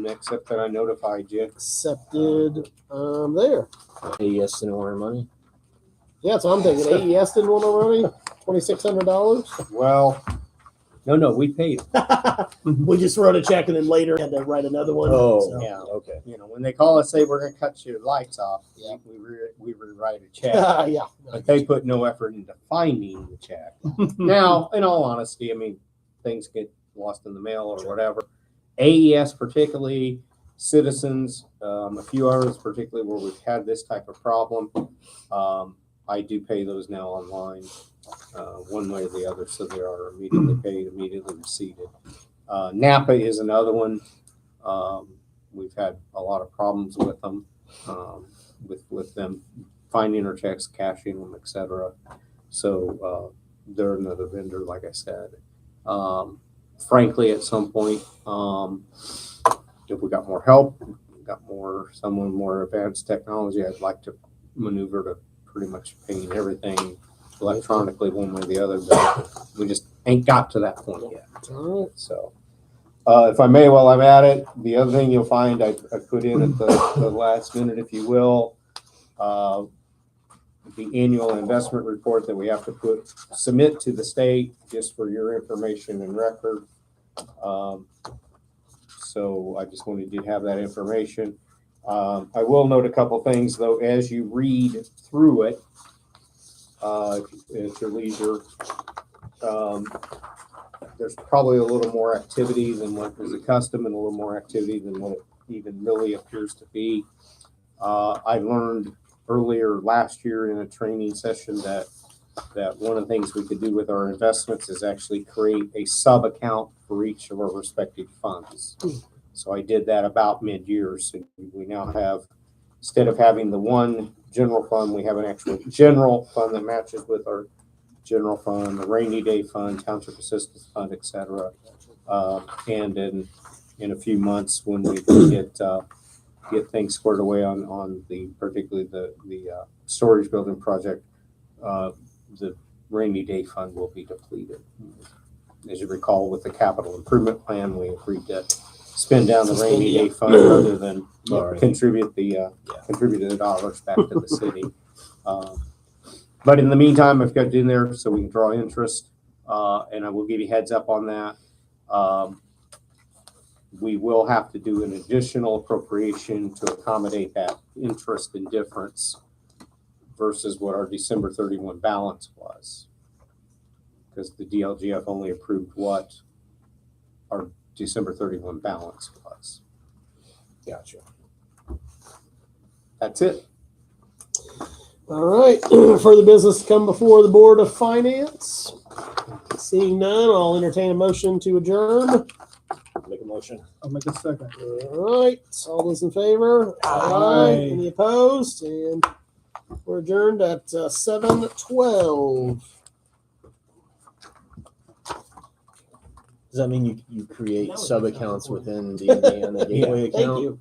except that I notified you. Accepted there. AES didn't want our money. Yeah, so I'm thinking AES didn't want our money. $2,600. Well, no, we paid. We just wrote a check and then later had to write another one. Oh, so. Yeah. okay. You know, when they call us, say we're going to cut your lights off, Yeah. we rewrite a check. Yeah. But they put no effort into finding the check. Now, in all honesty, I mean, things get lost in the mail or whatever. AES particularly, Citizens, a few others particularly where we've had this type of problem. I do pay those now online, one way or the other, so they are immediately paid, immediately received. Napa is another one. We've had a lot of problems with them, with them finding our checks, cashing them, etc. So they're another vendor, like I said. Frankly, at some point, if we got more help, got someone more advanced technology, I'd like to maneuver to pretty much paying everything electronically one way or the other, but we just ain't got to that point yet. All right. So if I may, while I'm at it, the other thing you'll find I put in at the last minute, if you will, the annual investment report that we have to submit to the state, just for your information and record. So I just wanted you to have that information. I will note a couple things, though, as you read through it at your leisure. There's probably a little more activity than what is accustomed, and a little more activity than what it even really appears to be. I learned earlier last year in a training session that one of the things we could do with our investments is actually create a sub account for each of our respective funds. So I did that about mid-year. So we now have, instead of having the one general fund, we have an actual general fund that matches with our general fund, the rainy day fund, township assistance fund, etc. And in a few months, when we get things squared away on particularly the storage building project, the rainy day fund will be depleted. As you recall, with the capital improvement plan, we agreed to spend down the rainy day fund rather than contribute the dollars back to the city. But in the meantime, I've got it in there so we can draw interest, and I will give you heads up on that. We will have to do an additional appropriation to accommodate that interest and difference versus what our December 31 balance was, because the DLGF only approved what our December 31 balance was. Gotcha. That's it. All right. Further business to come before the Board of Finance. Seeing none, I'll entertain a motion to adjourn. Make a motion. I'll make a second. All right. All those in favor? Aye. Any opposed? And we're adjourned at 7:12. Does that mean you create sub accounts within the Indiana Gateway account? Thank you.